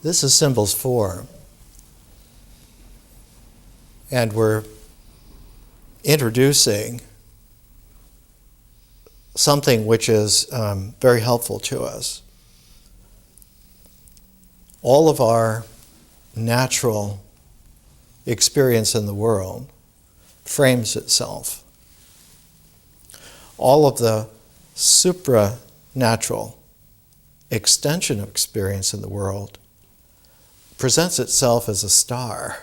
This is Symbols 4. And we're introducing something which is very helpful to us. All of our natural experience in the world frames itself. All of the supranatural extension of experience in the world presents itself as a star.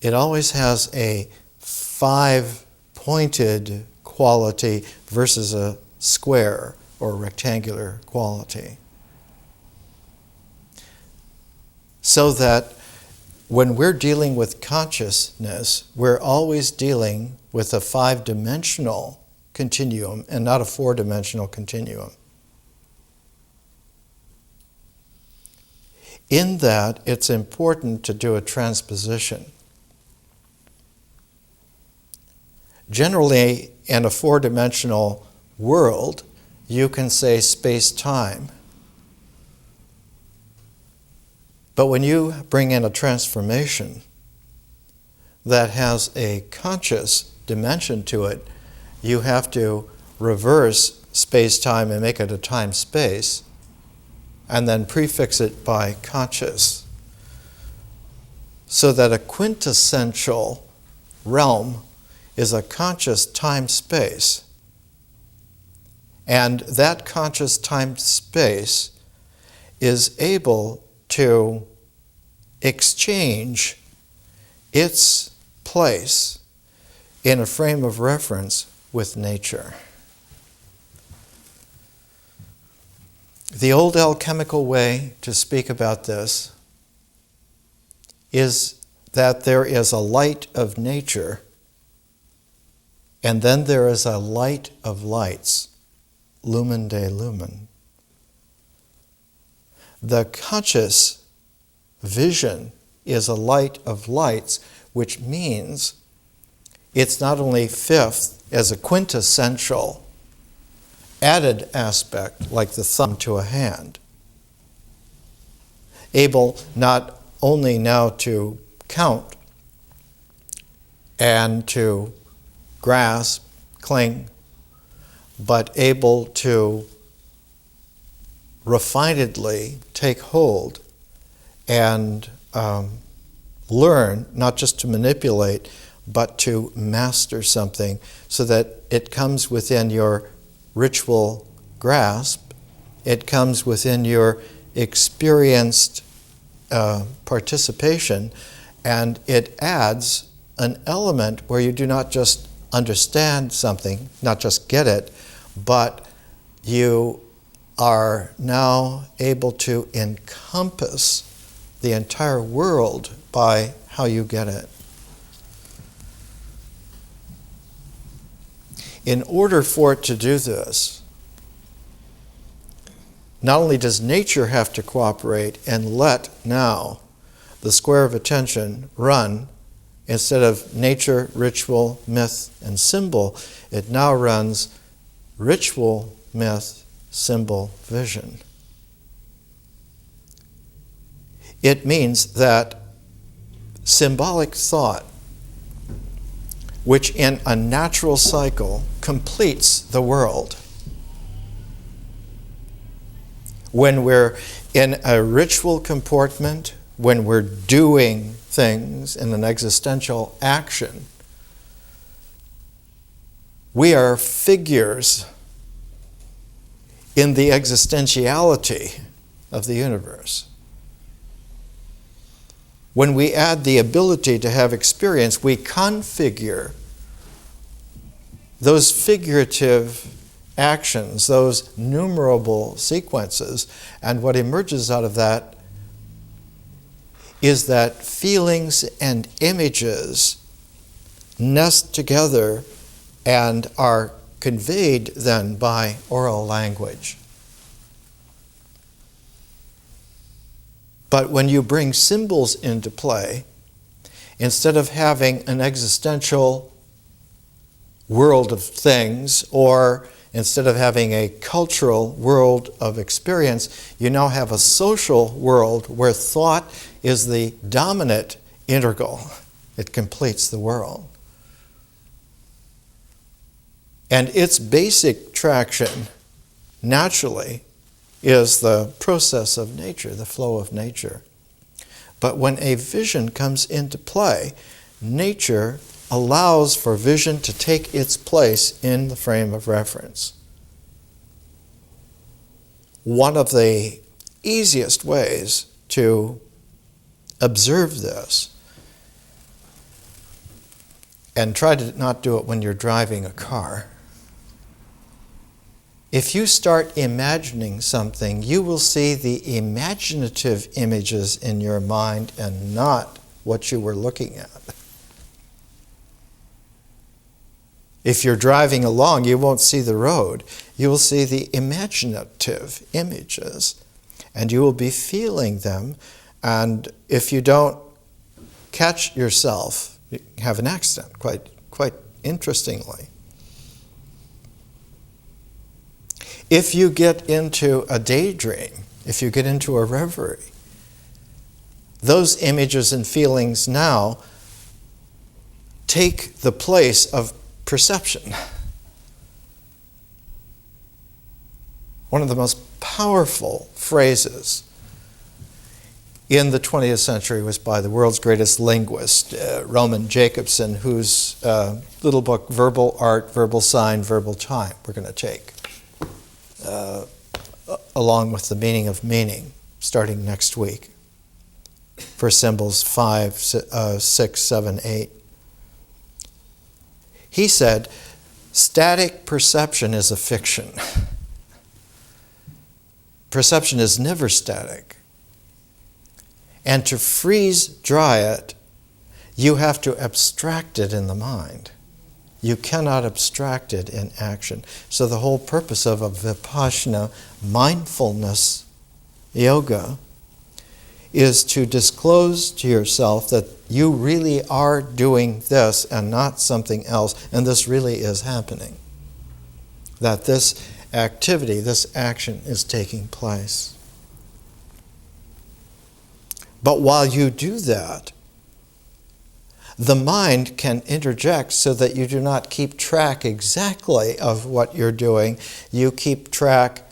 It always has a 5-pointed quality versus a square or rectangular quality. So that when we're dealing with consciousness, we're always dealing with a 5-dimensional continuum and not a 4-dimensional continuum. In that, it's important to do a transposition. Generally, in a 4-dimensional world, you can say space-time. But when you bring in a transformation that has a conscious dimension to it, you have to reverse space-time and make it a time-space, and then prefix it by conscious, so that a quintessential realm is a conscious time-space. And that conscious time-space is able to exchange its place in a frame of reference with nature. The old alchemical way to speak about this is that there is a light of nature, and then there is a light of lights, lumen de lumen. The conscious vision is a light of lights, which means it's not only fifth as a quintessential added aspect, like the thumb to a hand, able not only now to count and to grasp, cling, but able to refinedly take hold and learn, not just to manipulate, but to master something so that it comes within your ritual grasp, it comes within your experienced participation, and it adds an element where you do not just understand something, not just get it, but you are now able to encompass the entire world by how you get it. In order for it to do this, not only does nature have to cooperate and let now the square of attention run, instead of nature, ritual, myth, and symbol, it now runs ritual, myth, symbol, vision. It means that symbolic thought, which in a natural cycle completes the world. When we're in a ritual comportment, when we're doing things in an existential action, we are figures in the existentiality of the universe. When we add the ability to have experience, we configure those figurative actions, those numerable sequences, and what emerges out of that is that feelings and images nest together and are conveyed then by oral language. But when you bring symbols into play, instead of having an existential world of things, or Instead of having a cultural world of experience, you now have a social world where thought is the dominant integral. It completes the world. And its basic traction, naturally, is the process of nature, the flow of nature. But when a vision comes into play, nature allows for vision to take its place in the frame of reference. One of the easiest ways to observe this, and try to not do it when you're driving a car. If you start imagining something, you will see the imaginative images in your mind and not what you were looking at. If you're driving along, you won't see the road. You will see the imaginative images, and you will be feeling them. And if you don't catch yourself, you have an accident, quite interestingly. If you get into a daydream, if you get into a reverie, those images and feelings now take the place of perception. One of the most powerful phrases in the 20th century was by the world's greatest linguist, Roman Jacobson, whose little book, Verbal Art, Verbal Sign, Verbal Time, we're going to take, along with the meaning of meaning, starting next week, for symbols 5, 6, 7, 8. He said, static perception is a fiction. Perception is never static. And to freeze dry it, you have to abstract it in the mind. You cannot abstract it in action. So the whole purpose of a Vipassana mindfulness yoga is to disclose to yourself that you really are doing this and not something else, and this really is happening. That this activity, this action is taking place. But while you do that, the mind can interject so that you do not keep track exactly of what you're doing. You keep track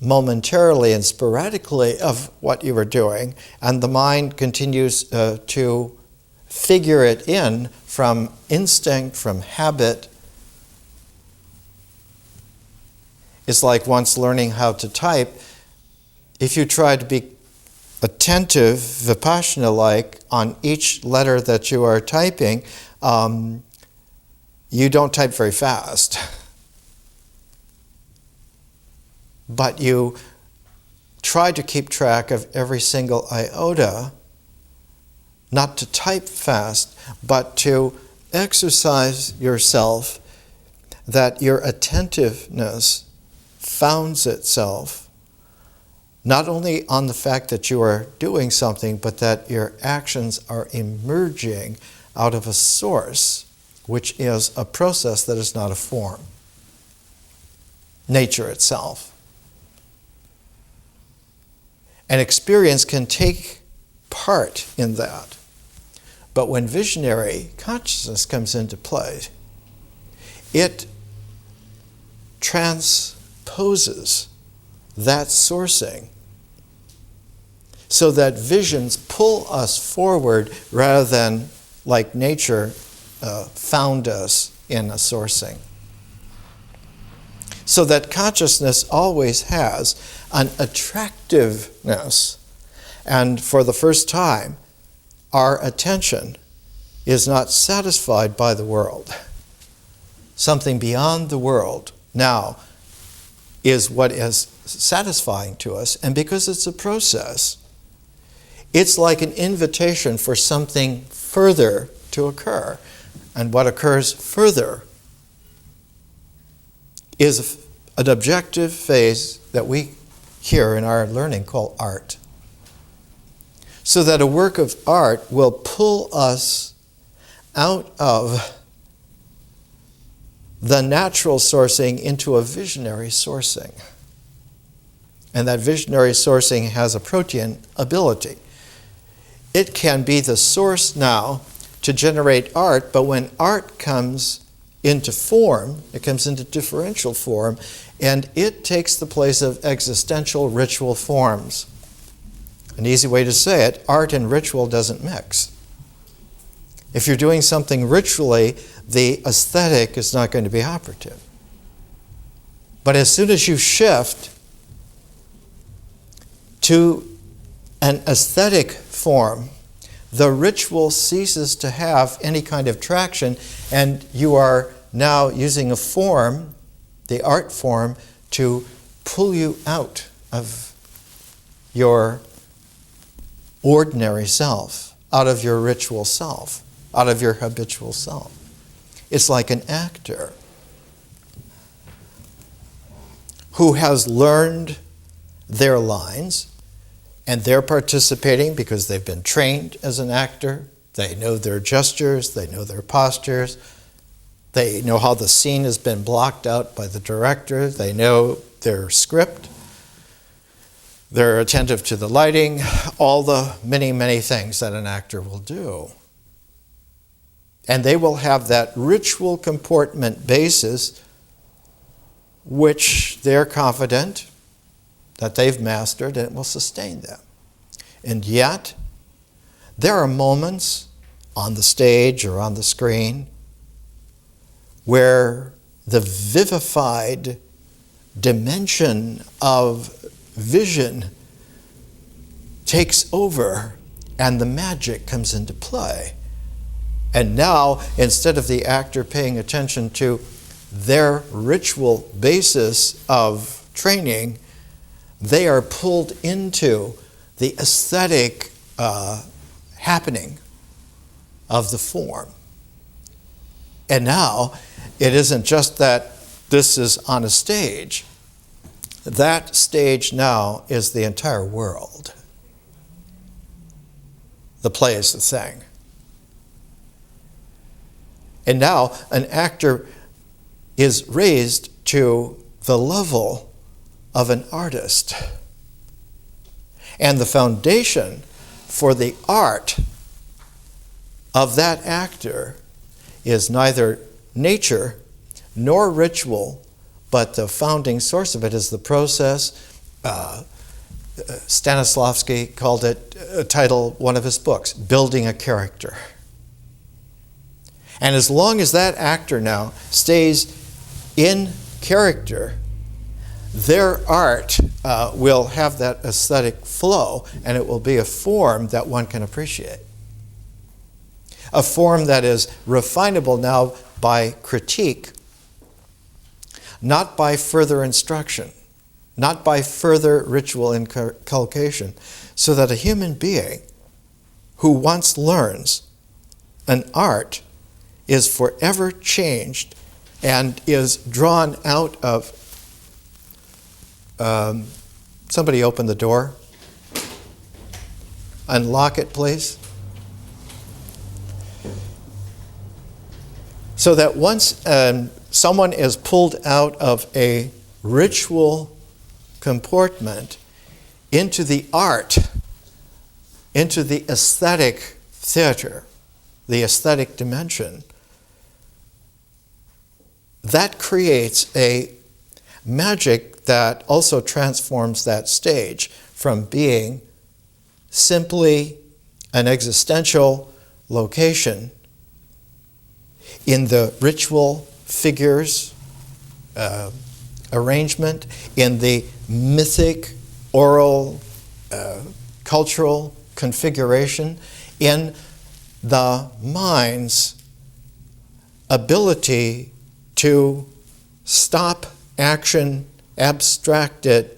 momentarily and sporadically of what you are doing, and the mind continues to figure it in from instinct, from habit. It's like once learning how to type. If you try to be attentive, Vipassana-like, on each letter that you are typing, you don't type very fast. But you try to keep track of every single iota, not to type fast, but to exercise yourself that your attentiveness founds itself not only on the fact that you are doing something, but that your actions are emerging out of a source, which is a process that is not a form. Nature itself. And experience can take part in that. But when visionary consciousness comes into play, it transposes that sourcing so that visions pull us forward rather than, like nature, found us in a sourcing. So that consciousness always has an attractiveness. And for the first time, our attention is not satisfied by the world. Something beyond the world now is what is satisfying to us. And because it's a process, it's like an invitation for something further to occur. And what occurs further is an objective phase that we here in our learning call art. So that a work of art will pull us out of the natural sourcing into a visionary sourcing. And that visionary sourcing has a protean ability. It can be the source now to generate art, but when art comes into form, it comes into differential form, and it takes the place of existential ritual forms. An easy way to say it, art and ritual doesn't mix. If you're doing something ritually, the aesthetic is not going to be operative. But as soon as you shift to an aesthetic form, the ritual ceases to have any kind of traction, and you are now using a form, the art form, to pull you out of your ordinary self, out of your ritual self, out of your habitual self. It's like an actor who has learned their lines, and they're participating because they've been trained as an actor. They know their gestures, they know their postures, they know how the scene has been blocked out by the director, they know their script, they're attentive to the lighting, all the many, many things that an actor will do. And they will have that ritual comportment basis which they're confident that they've mastered, and it will sustain them. And yet, there are moments on the stage or on the screen where the vivified dimension of vision takes over and the magic comes into play. And now, instead of the actor paying attention to their ritual basis of training, they are pulled into the aesthetic happening of the form. And now, it isn't just that this is on a stage. That stage now is the entire world. The play is the thing. And now, an actor is raised to the level of an artist. And the foundation for the art of that actor is neither nature nor ritual, but the founding source of it is the process. Stanislavski called it, titled one of his books, Building a Character. And as long as that actor now stays in character, their art will have that aesthetic flow, and it will be a form that one can appreciate. A form that is refinable now by critique, not by further instruction, not by further ritual inculcation, so that a human being who once learns an art is forever changed and is drawn out of... somebody open the door. Unlock it, please. So that once someone is pulled out of a ritual comportment into the art, into the aesthetic theater, the aesthetic dimension, that creates a magic that also transforms that stage from being simply an existential location in the ritual figures, arrangement, in the mythic, oral, cultural configuration, in the mind's ability to stop action, abstract it,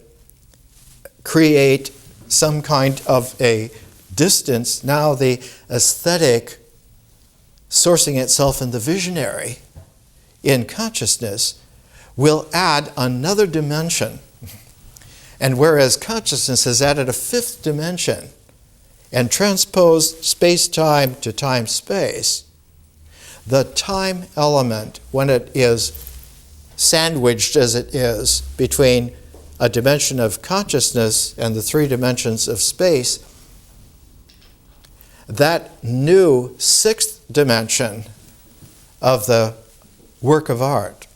create some kind of a distance. Now the aesthetic sourcing itself in the visionary, in consciousness, will add another dimension. And whereas consciousness has added a fifth dimension and transposed space-time to time-space, the time element, when it is sandwiched as it is between a dimension of consciousness and the 3 dimensions of space, that new 6th dimension of the work of art,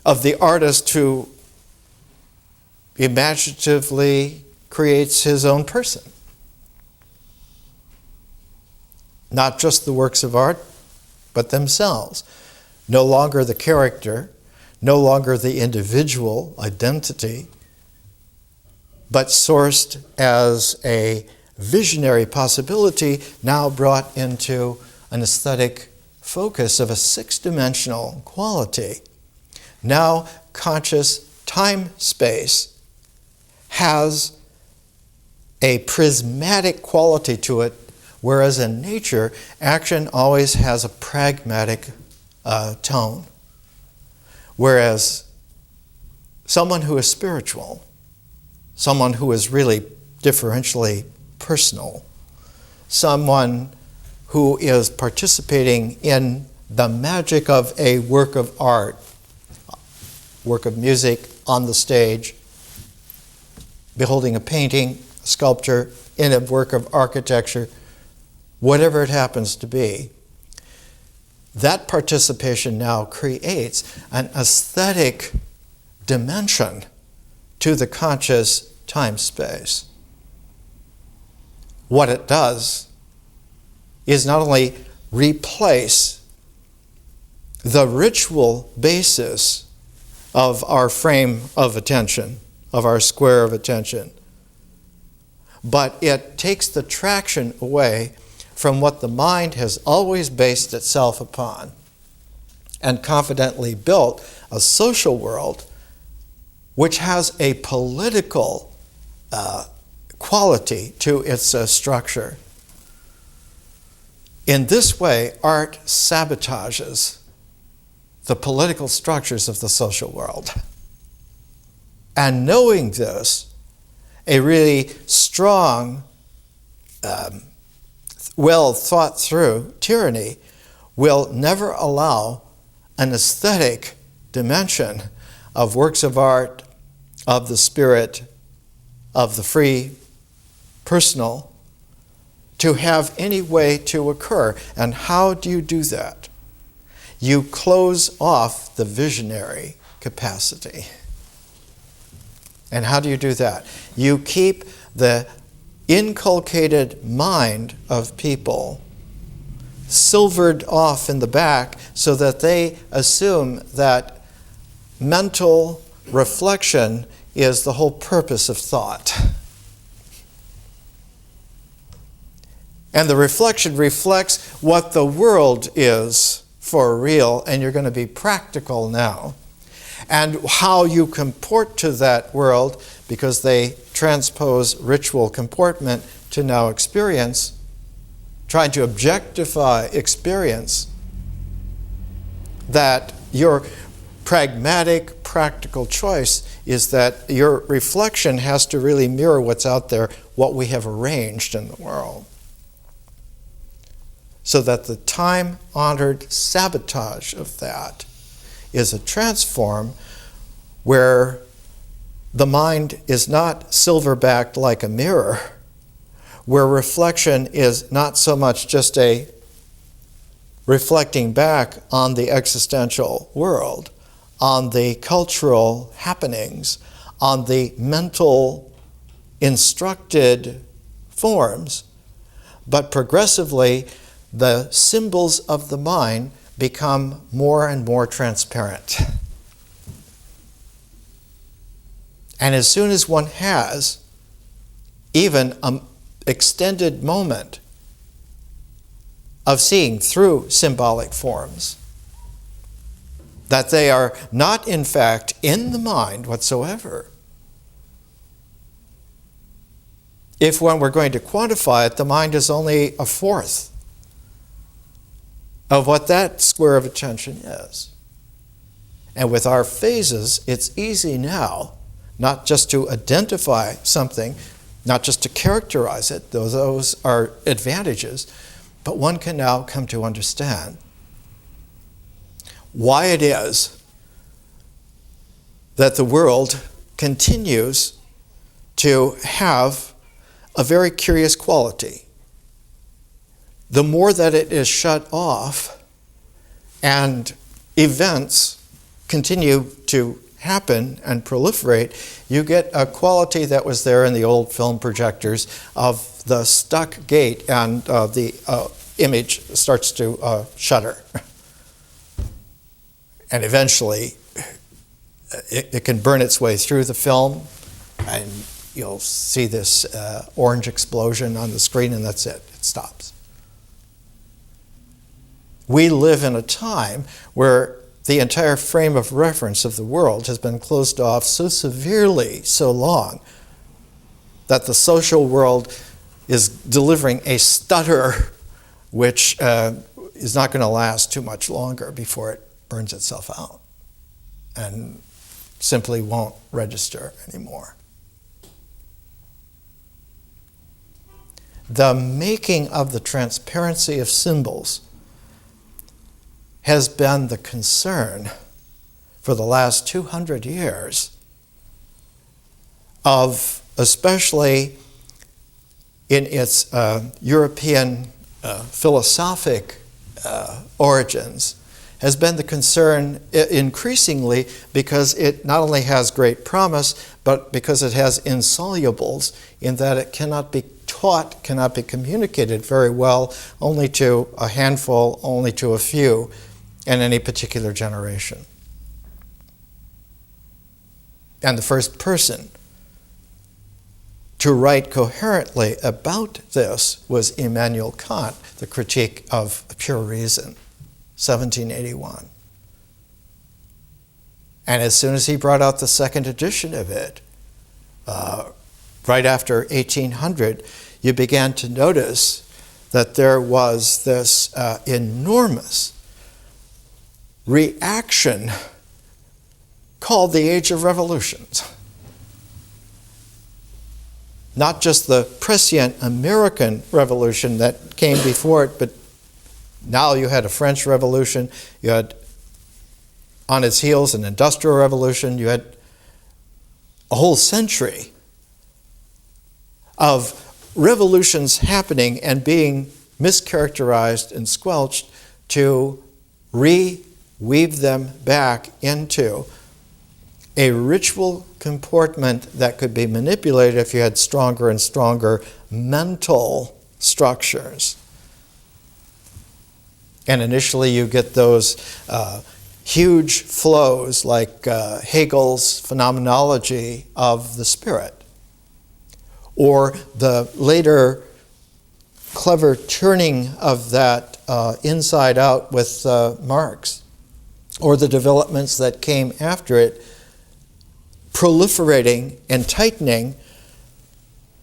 of the artist who imaginatively creates his own person. Not just the works of art, but themselves. No longer the character, no longer the individual identity, but sourced as a visionary possibility, now brought into an aesthetic focus of a 6-dimensional quality. Now conscious time-space has a prismatic quality to it, whereas in nature, action always has a pragmatic tone. Whereas someone who is spiritual, someone who is really differentially personal, someone who is participating in the magic of a work of art, work of music on the stage, beholding a painting, a sculpture, in a work of architecture, whatever it happens to be, that participation now creates an aesthetic dimension to the conscious time-space. What it does is not only replace the ritual basis of our frame of attention, of our square of attention, but it takes the traction away from what the mind has always based itself upon and confidently built a social world which has a political quality to its structure. In this way, art sabotages the political structures of the social world. And knowing this, a really strong, well thought through tyranny will never allow an aesthetic dimension of works of art, of the spirit, of the free personal, to have any way to occur. And how do you do that? You close off the visionary capacity. And how do you do that? You keep the inculcated mind of people silvered off in the back so that they assume that mental reflection is the whole purpose of thought. And the reflection reflects what the world is for real, and you're going to be practical now. And how you comport to that world, because they transpose ritual comportment to now experience, trying to objectify experience, that your pragmatic, practical choice is that your reflection has to really mirror what's out there, what we have arranged in the world. So that the time-honored sabotage of that is a transform where the mind is not silver-backed like a mirror, where reflection is not so much just a reflecting back on the existential world, on the cultural happenings, on the mental instructed forms, but progressively the symbols of the mind become more and more transparent. And as soon as one has even an extended moment of seeing through symbolic forms, that they are not in fact in the mind whatsoever. If when we're going to quantify it, the mind is only a fourth of what that square of attention is. And with our phases, it's easy now not just to identify something, not just to characterize it, though those are advantages, but one can now come to understand why it is that the world continues to have a very curious quality. The more that it is shut off and events continue to happen and proliferate, you get a quality that was there in the old film projectors of the stuck gate, and the image starts to shudder. And eventually, it can burn its way through the film, and you'll see this orange explosion on the screen, and that's it. It stops. We live in a time where the entire frame of reference of the world has been closed off so severely, so long, that the social world is delivering a stutter which is not going to last too much longer before it burns itself out and simply won't register anymore. The making of the transparency of symbols has been the concern for the last 200 years of, especially in its European philosophic origins, has been the concern increasingly because it not only has great promise, but because it has insolubles in that it cannot be taught, cannot be communicated very well, only to a handful, only to a few in any particular generation. And the first person to write coherently about this was Immanuel Kant, the Critique of Pure Reason, 1781. And as soon as he brought out the second edition of it, right after 1800, you began to notice that there was this enormous reaction called the Age of Revolutions. Not just the prescient American Revolution that came before it, but now you had a French Revolution, you had on its heels an Industrial Revolution, you had a whole century of revolutions happening and being mischaracterized and squelched to weave them back into a ritual comportment that could be manipulated if you had stronger and stronger mental structures. And initially you get those huge flows like Hegel's phenomenology of the spirit, or the later clever turning of that inside out with Marx, or the developments that came after it, proliferating and tightening.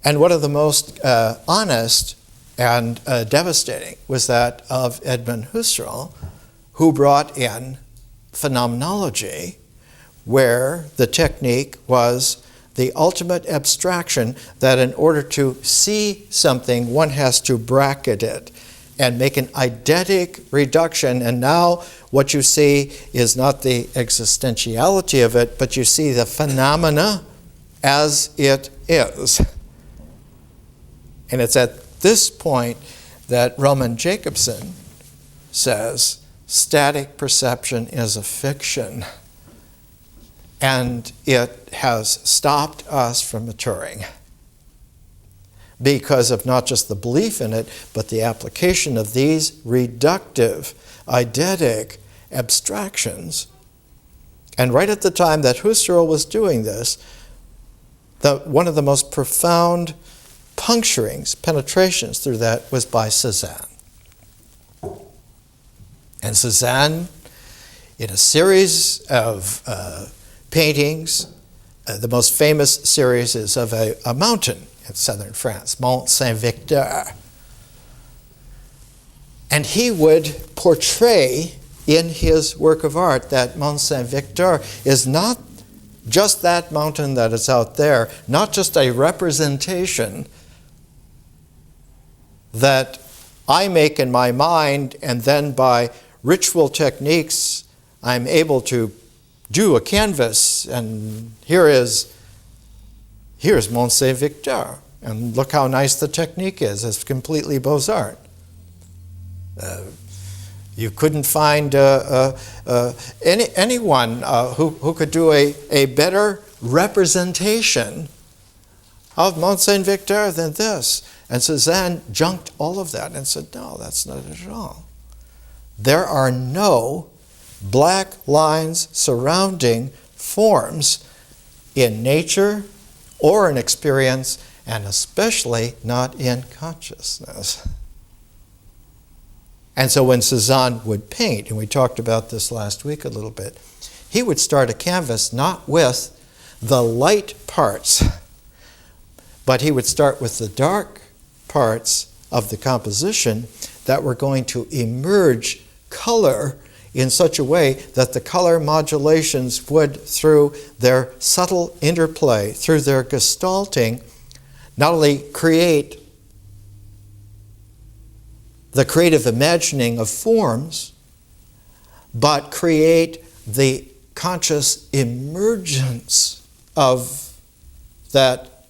And one of the most honest and devastating was that of Edmund Husserl, who brought in phenomenology, where the technique was the ultimate abstraction that in order to see something, one has to bracket it and make an eidetic reduction. And now what you see is not the existentiality of it, but you see the phenomena as it is. And it's at this point that Roman Jacobson says, static perception is a fiction. And it has stopped us from maturing because of not just the belief in it, but the application of these reductive, eidetic abstractions. And right at the time that Husserl was doing this, one of the most profound puncturings, penetrations through that was by Cézanne. And Cézanne, in a series of paintings, the most famous series is of a mountain in southern France, Mont Saint-Victor. And he would portray in his work of art that Mont Saint-Victor is not just that mountain that is out there, not just a representation that I make in my mind, and then by ritual techniques I'm able to do a canvas, and here's Mont Saint-Victor, and look how nice the technique is. It's completely Beaux-Arts. You couldn't find anyone who could do a better representation of Mont Saint-Victor than this. And Cézanne junked all of that and said, no, that's not it at all. There are no black lines surrounding forms in nature or in experience, and especially not in consciousness. And so when Cézanne would paint, and we talked about this last week a little bit, he would start a canvas not with the light parts, but he would start with the dark parts of the composition that were going to emerge color in such a way that the color modulations would, through their subtle interplay, through their gestalting, not only create the creative imagining of forms, but create the conscious emergence of that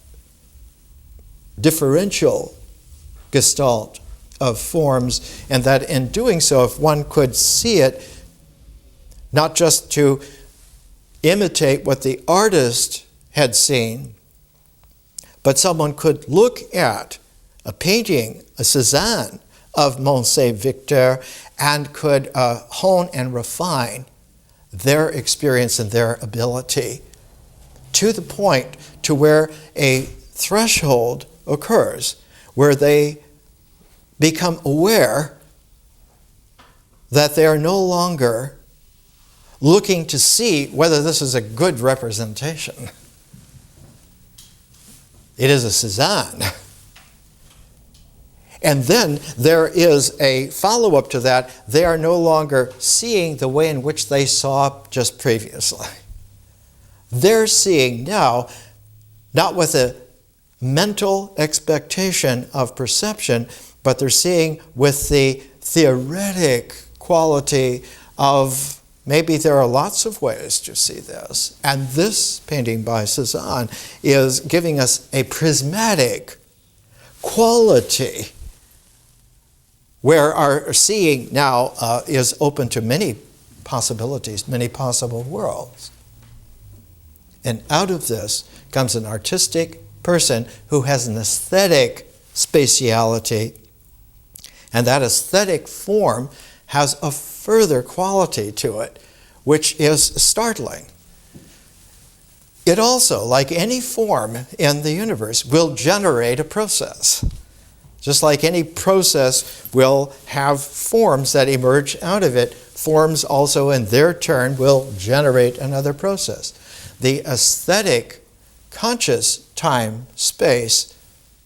differential gestalt of forms, and that in doing so, if one could see it, not just to imitate what the artist had seen, but someone could look at a painting, a Cézanne of Mont Saint-Victor, and could hone and refine their experience and their ability to the point to where a threshold occurs, where they become aware that they are no longer looking to see whether this is a good representation. It is a Cézanne. And then there is a follow-up to that. They are no longer seeing the way in which they saw just previously. They're seeing now, not with a mental expectation of perception, but they're seeing with the theoretic quality of maybe there are lots of ways to see this. And this painting by Cézanne is giving us a prismatic quality where our seeing now is open to many possibilities, many possible worlds. And out of this comes an artistic person who has an aesthetic spatiality, and that aesthetic form has a further quality to it, which is startling. It also, like any form in the universe, will generate a process. Just like any process will have forms that emerge out of it, forms also in their turn will generate another process. The aesthetic, conscious time, space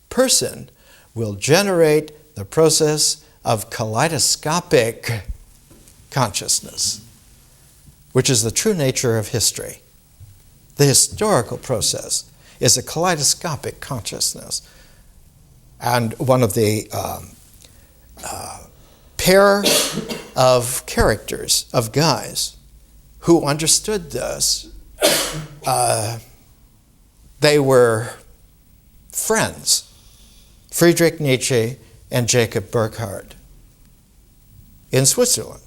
person will generate the process of kaleidoscopic consciousness, which is the true nature of history. The historical process is a kaleidoscopic consciousness. And one of the pair of characters, of guys, who understood this, they were friends, Friedrich Nietzsche and Jacob Burckhardt, in Switzerland,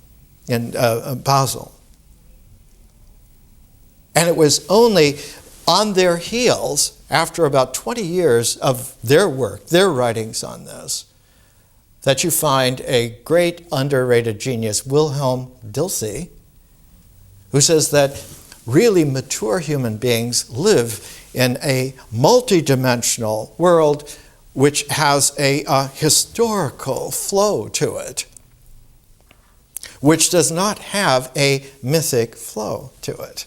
in Basel. And it was only on their heels, after about 20 years of their work, their writings on this, that you find a great underrated genius, Wilhelm Dilthey, who says that really mature human beings live in a multidimensional world which has a historical flow to it, which does not have a mythic flow to it.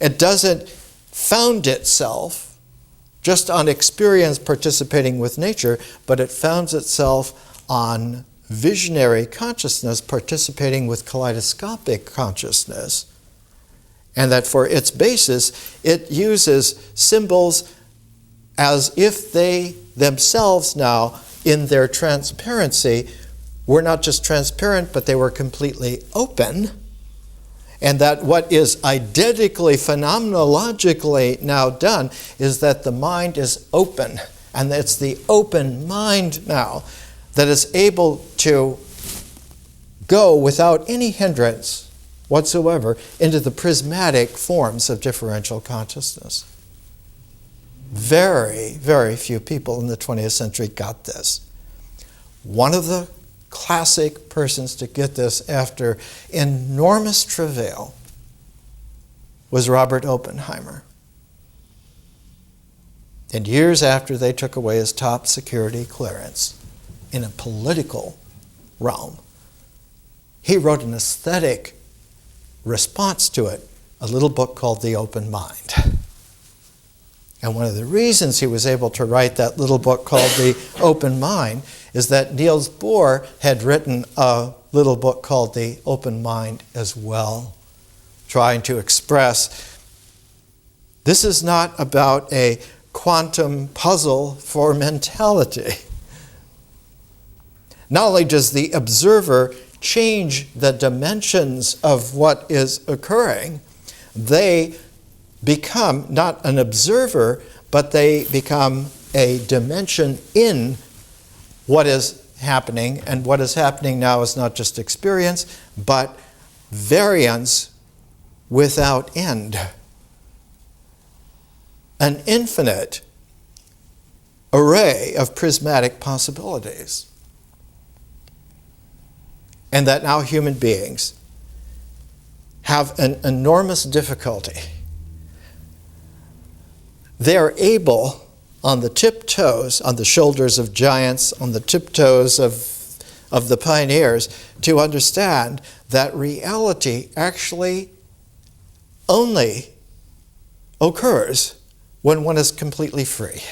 It doesn't found itself just on experience participating with nature, but it founds itself on visionary consciousness participating with kaleidoscopic consciousness, and that for its basis, it uses symbols as if they themselves now, in their transparency, were not just transparent, but they were completely open. And that what is identically, phenomenologically now done is that the mind is open. And it's the open mind now that is able to go without any hindrance whatsoever into the prismatic forms of differential consciousness. Very, very few people in the 20th century got this. One of the classic persons to get this after enormous travail was Robert Oppenheimer. And years after they took away his top security clearance in a political realm, he wrote an aesthetic response to it, a little book called The Open Mind. And one of the reasons he was able to write that little book called The Open Mind is that Niels Bohr had written a little book called The Open Mind as well, trying to express this is not about a quantum puzzle for mentality. Not only does the observer change the dimensions of what is occurring, they become not an observer, but they become a dimension in what is happening. And what is happening now is not just experience, but variance without end. An infinite array of prismatic possibilities. And that now human beings have an enormous difficulty. They are able, on the tiptoes, on the shoulders of giants, on the tiptoes of the pioneers, to understand that reality actually only occurs when one is completely free.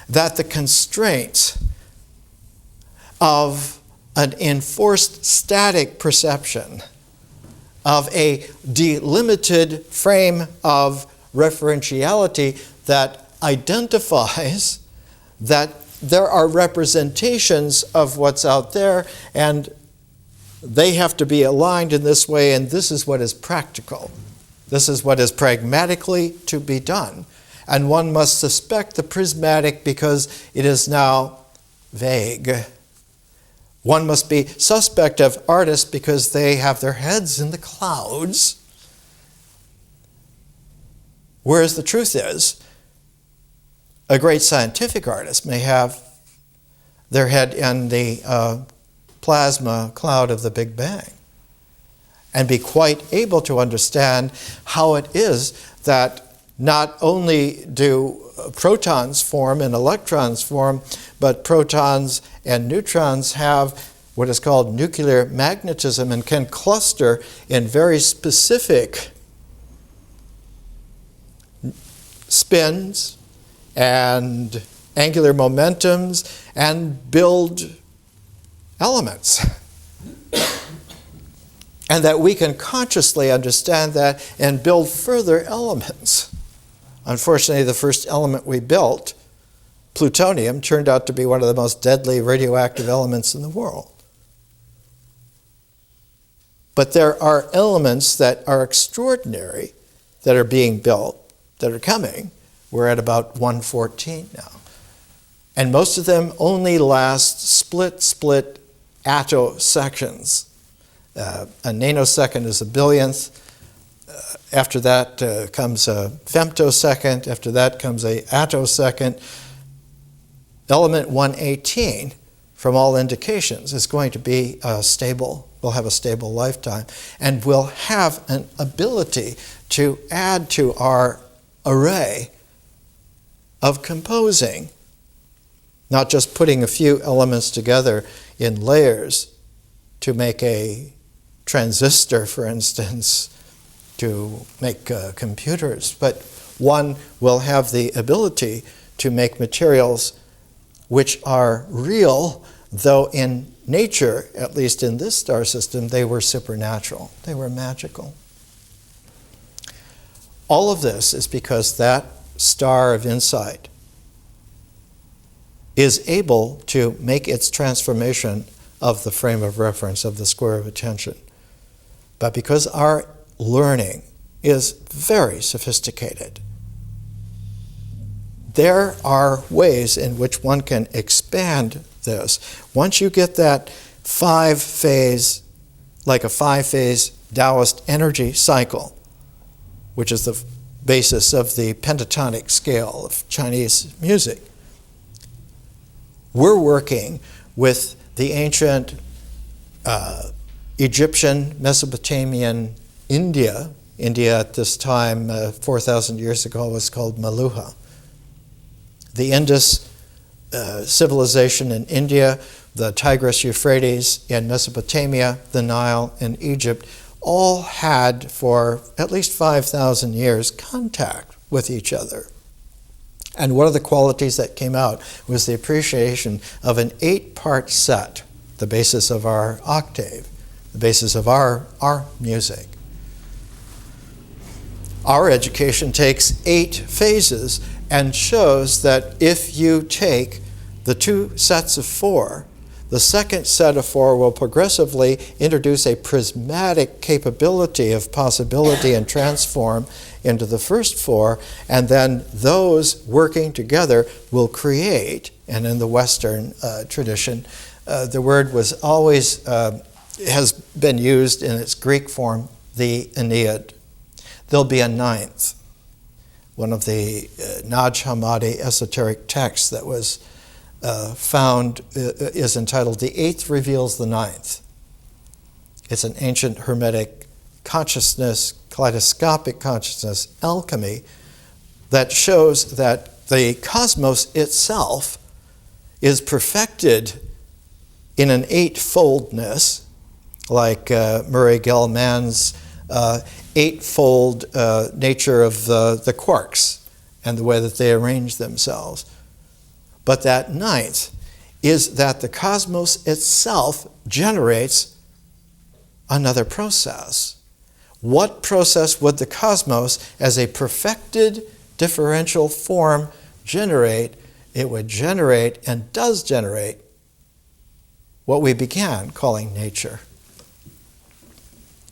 That the constraints of an enforced static perception of a delimited frame of referentiality that identifies that there are representations of what's out there and they have to be aligned in this way, and this is what is practical. This is what is pragmatically to be done. And one must suspect the prismatic because it is now vague. One must be suspect of artists because they have their heads in the clouds. Whereas the truth is, a great scientific artist may have their head in the plasma cloud of the Big Bang and be quite able to understand how it is that not only do protons form and electrons form, but protons and neutrons have what is called nuclear magnetism and can cluster in very specific spins and angular momentums and build elements. And that we can consciously understand that and build further elements. Unfortunately, the first element we built, plutonium, turned out to be one of the most deadly radioactive elements in the world. But there are elements that are extraordinary that are being built, that are coming. We're at about 114 now. And most of them only last split attosections. A nanosecond is a billionth. After that comes a femtosecond. After that comes a attosecond. Element 118, from all indications, is going to be stable. Will have a stable lifetime. And will have an ability to add to our array of composing. Not just putting a few elements together in layers to make a transistor, for instance, to make computers, but one will have the ability to make materials which are real, though in nature, at least in this star system, they were supernatural. They were magical. All of this is because that star of insight is able to make its transformation of the frame of reference, of the square of attention, But because our learning is very sophisticated, there are ways in which one can expand this. Once you get that 5-phase, like a 5-phase Taoist energy cycle, which is the basis of the pentatonic scale of Chinese music, we're working with the ancient Egyptian, Mesopotamian India. India at this time, 4,000 years ago, was called Maluha. The Indus civilization in India, the Tigris-Euphrates in Mesopotamia, the Nile in Egypt, all had for at least 5,000 years contact with each other. And one of the qualities that came out was the appreciation of an 8-part set, the basis of our octave, the basis of our music. Our education takes 8 phases and shows that if you take the 2 sets of 4, the second set of 4 will progressively introduce a prismatic capability of possibility and transform into the first 4, and then those working together will create, and in the Western tradition, the word was always, has been used in its Greek form, the Aeneid. There'll be a 9th. One of the Naj Hammadi esoteric texts that was found is entitled "The 8th Reveals the 9th." It's an ancient Hermetic consciousness, kaleidoscopic consciousness, alchemy, that shows that the cosmos itself is perfected in an 8-foldness, like Murray Gell-Mann's 8-fold nature of the quarks and the way that they arrange themselves. But that 9th is that the cosmos itself generates another process. What process would the cosmos, as a perfected differential form, generate? It would generate, and does generate, what we began calling nature.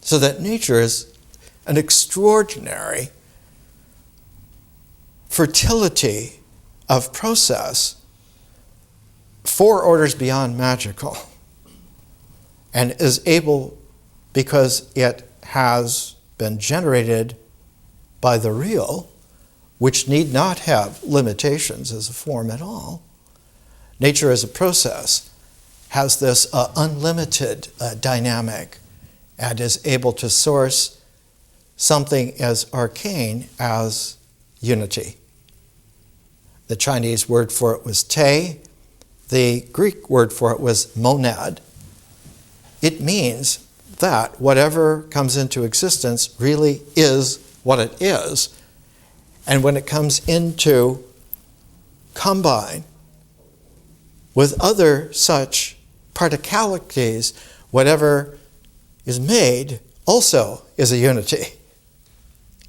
So that nature is an extraordinary fertility of process, 4 orders beyond magical, and is able, because it has been generated by the real, which need not have limitations as a form at all. Nature as a process has this unlimited dynamic and is able to source something as arcane as unity. The Chinese word for it was te. The Greek word for it was monad. It means that whatever comes into existence really is what it is. And when it comes into combine with other such particalities, whatever is made also is a unity.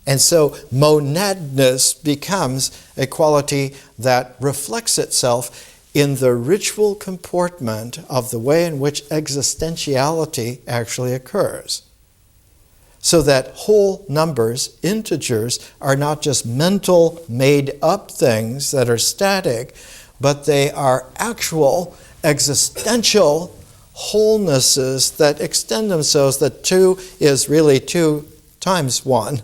And so monadness becomes a quality that reflects itself in the ritual comportment of the way in which existentiality actually occurs. So that whole numbers, integers, are not just mental made-up things that are static, but they are actual existential wholenesses that extend themselves, that 2 is really 2 times 1.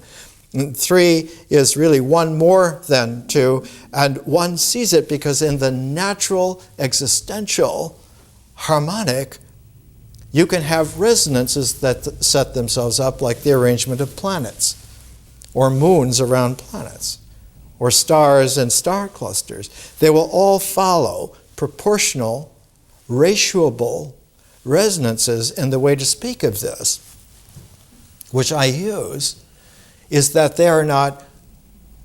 3 is really 1 more than 2, and one sees it because in the natural existential harmonic, you can have resonances that set themselves up like the arrangement of planets, or moons around planets, or stars and star clusters. They will all follow proportional, ratioable resonances, and the way to speak of this, which I use, is that they are not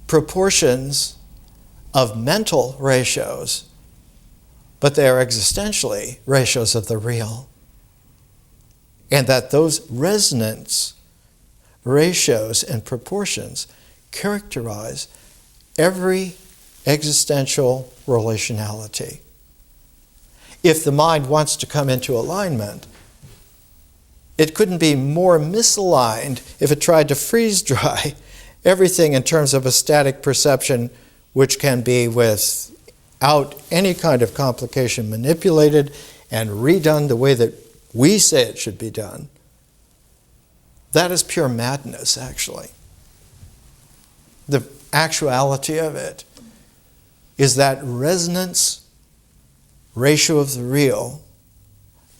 proportions of mental ratios, but they are existentially ratios of the real. And that those resonance ratios and proportions characterize every existential relationality. If the mind wants to come into alignment, it couldn't be more misaligned if it tried to freeze dry everything in terms of a static perception, which can be without any kind of complication manipulated and redone the way that we say it should be done. That is pure madness, actually. The actuality of it is that resonance ratio of the real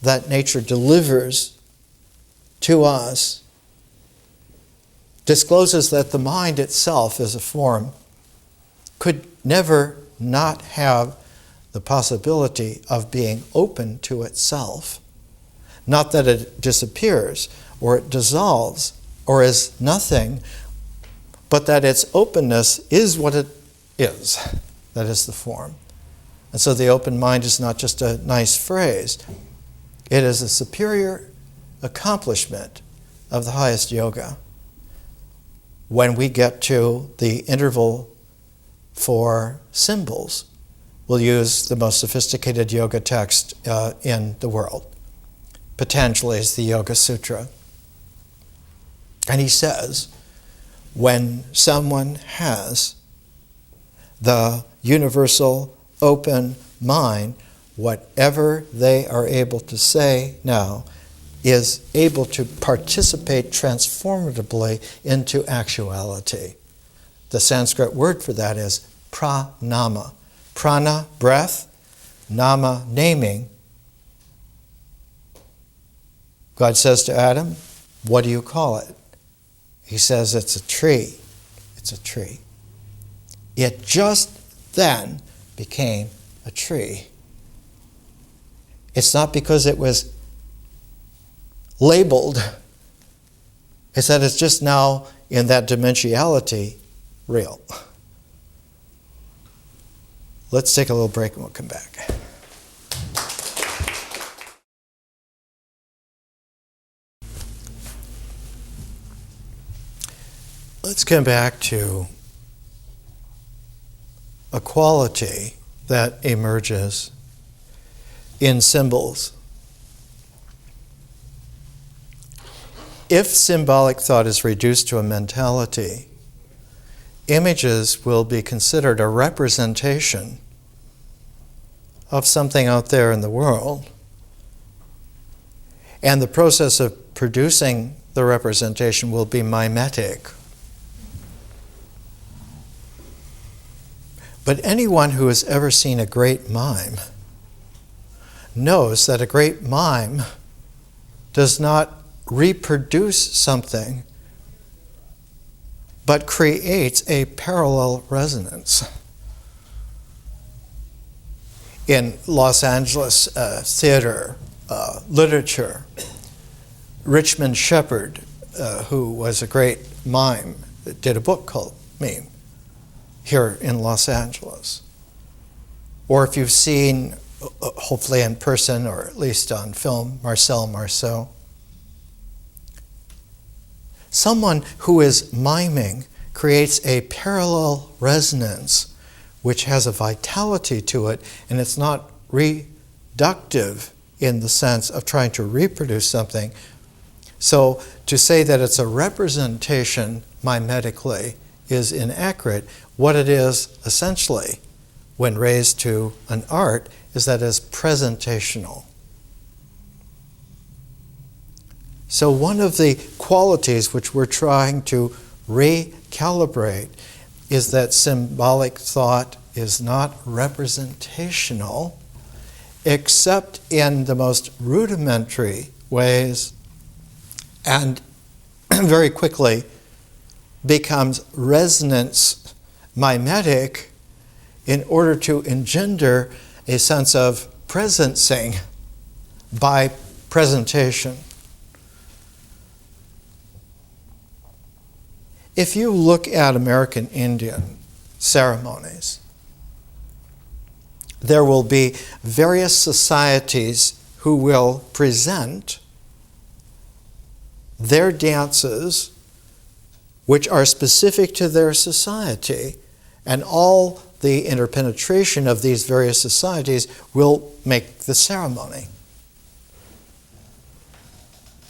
that nature delivers to us discloses that the mind itself as a form could never not have the possibility of being open to itself. Not that it disappears or it dissolves or is nothing, but that its openness is what it is. That is the form. And so the open mind is not just a nice phrase. It is a superior accomplishment of the highest yoga. When we get to the interval for symbols, we'll use the most sophisticated yoga text in the world. Patanjali's the Yoga Sutra. And he says, when someone has the universal open mind, whatever they are able to say now is able to participate transformatively into actuality. The Sanskrit word for that is pranama. Prana, breath, nama, naming. God says to Adam, what do you call it? He says it's a tree. It's a tree. It just then became a tree. It's not because it was labeled. It's that it's just now in that dimensionality real. Let's take a little break and we'll come back. Let's come back to a quality that emerges in symbols. If symbolic thought is reduced to a mentality, images will be considered a representation of something out there in the world. And the process of producing the representation will be mimetic. But anyone who has ever seen a great mime knows that a great mime does not reproduce something, but creates a parallel resonance. In Los Angeles theater, literature, Richmond Shepard, who was a great mime, did a book called Mime here in Los Angeles. Or if you've seen, hopefully in person or at least on film, Marcel Marceau. Someone who is miming creates a parallel resonance which has a vitality to it, and it's not reductive in the sense of trying to reproduce something. So to say that it's a representation mimetically is inaccurate. What it is essentially, when raised to an art, is that it's presentational. So one of the qualities which we're trying to recalibrate is that symbolic thought is not representational, except in the most rudimentary ways, and very quickly becomes resonance mimetic in order to engender a sense of presencing by presentation. If you look at American Indian ceremonies, there will be various societies who will present their dances which are specific to their society, and all the interpenetration of these various societies will make the ceremony.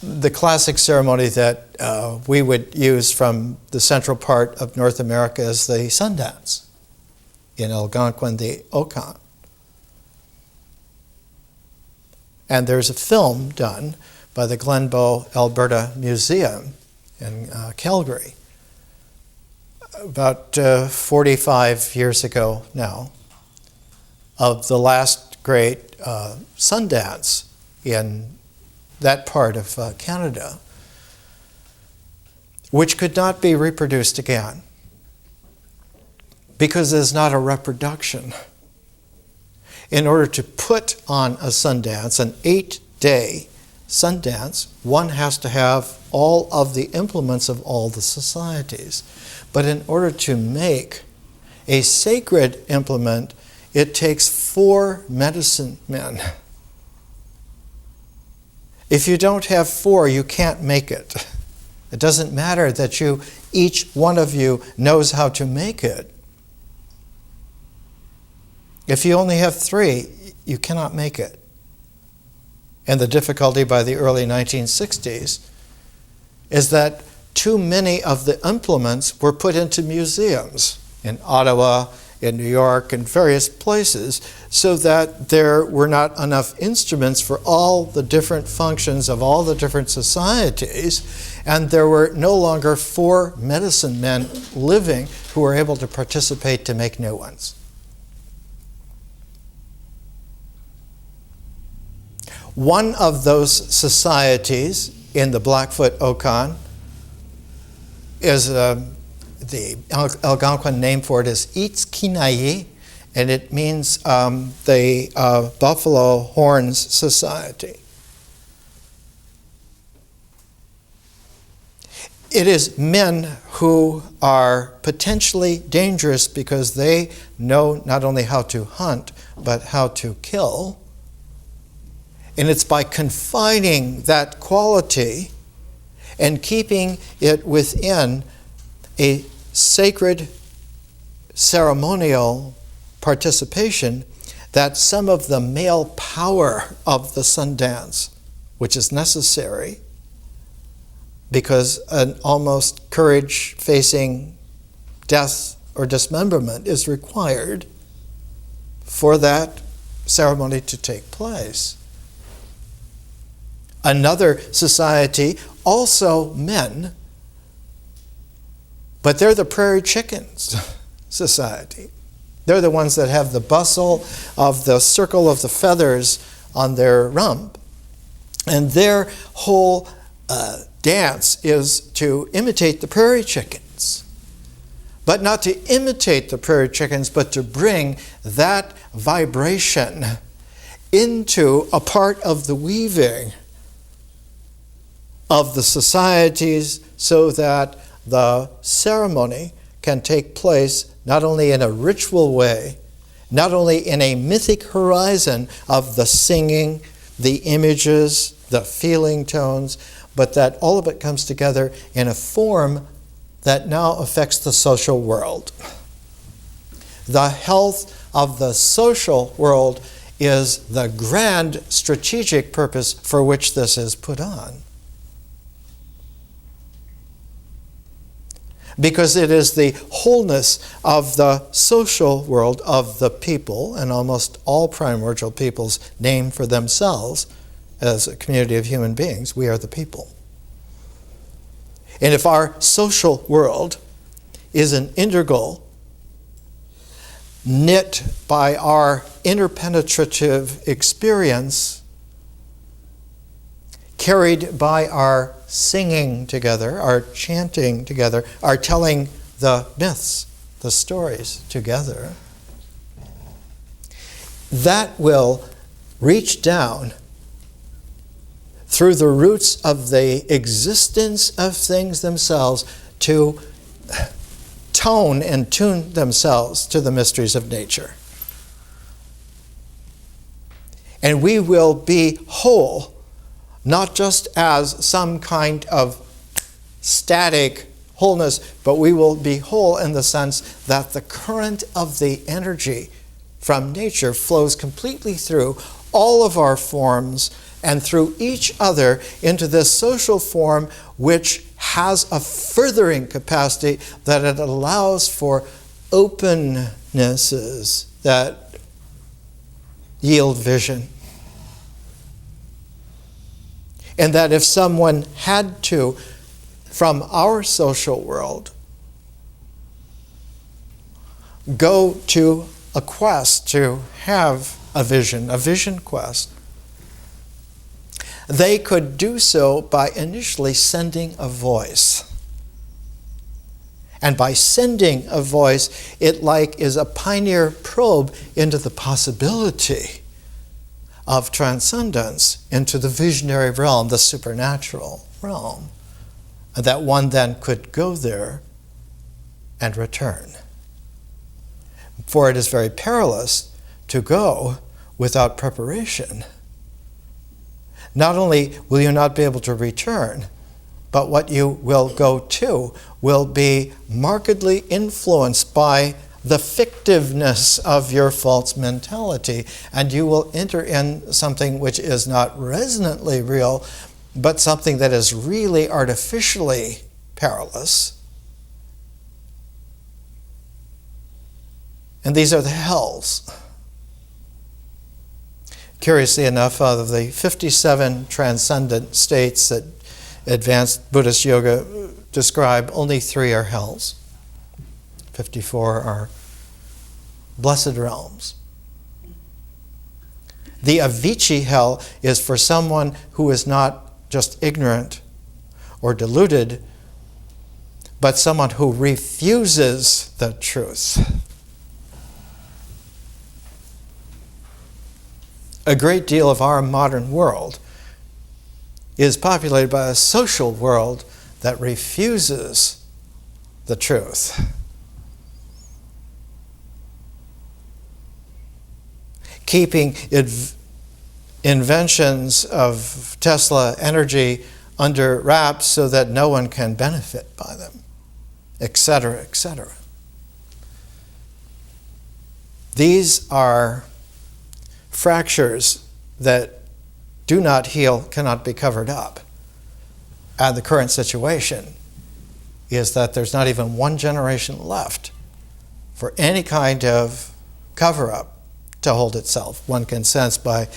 the classic ceremony that we would use from the central part of North America is the sun dance in Algonquin, the Okan. And there's a film done by the Glenbow, Alberta Museum in Calgary about 45 years ago now of the last great sun dance in that part of Canada, which could not be reproduced again because there's not a reproduction. In order to put on a Sundance, an 8-day Sundance, one has to have all of the implements of all the societies. But in order to make a sacred implement, it takes 4 medicine men. If you don't have 4, you can't make it. It doesn't matter that each one of you knows how to make it. If you only have 3, you cannot make it. And the difficulty by the early 1960s is that too many of the implements were put into museums in Ottawa, in New York, and various places, so that there were not enough instruments for all the different functions of all the different societies, and there were no longer 4 medicine men living who were able to participate to make new ones. One of those societies in the Blackfoot Okan is the Algonquin name for it is Itzkinayi, and it means the Buffalo Horns Society. It is men who are potentially dangerous because they know not only how to hunt, but how to kill. And it's by confining that quality and keeping it within a sacred ceremonial participation that some of the male power of the Sundance, which is necessary because an almost courage-facing death or dismemberment is required for that ceremony to take place. Another society, also men, but they're the Prairie Chickens society. They're the ones that have the bustle of the circle of the feathers on their rump. And their whole dance is to imitate the Prairie Chickens. But not to imitate the Prairie Chickens, but to bring that vibration into a part of the weaving of the societies so that the ceremony can take place not only in a ritual way, not only in a mythic horizon of the singing, the images, the feeling tones, but that all of it comes together in a form that now affects the social world. The health of the social world is the grand strategic purpose for which this is put on. Because it is the wholeness of the social world of the people, and almost all primordial peoples name for themselves as a community of human beings, we are the people. And if our social world is an integral, knit by our interpenetrative experience, carried by our singing together, our chanting together, our telling the myths, the stories together, that will reach down through the roots of the existence of things themselves to tone and tune themselves to the mysteries of nature. And we will be whole, not just as some kind of static wholeness, but we will be whole in the sense that the current of the energy from nature flows completely through all of our forms and through each other into this social form which has a furthering capacity that it allows for opennesses that yield vision. And that if someone had to, from our social world, go to a quest to have a vision quest, they could do so by initially sending a voice. And by sending a voice, it is a pioneer probe into the possibility of transcendence into the visionary realm, the supernatural realm, and that one then could go there and return. For it is very perilous to go without preparation. Not only will you not be able to return, but what you will go to will be markedly influenced by the fictiveness of your false mentality, and you will enter in something which is not resonantly real, but something that is really artificially perilous. And these are the hells. Curiously enough, out of the 57 transcendent states that advanced Buddhist yoga describe, only 3 are hells. 54 are blessed realms. The Avicii hell is for someone who is not just ignorant or deluded, but someone who refuses the truth. A great deal of our modern world is populated by a social world that refuses the truth. Keeping inventions of Tesla energy under wraps so that no one can benefit by them, etc., etc. These are fractures that do not heal, cannot be covered up. And the current situation is that there's not even one generation left for any kind of cover-up to hold itself. One can sense by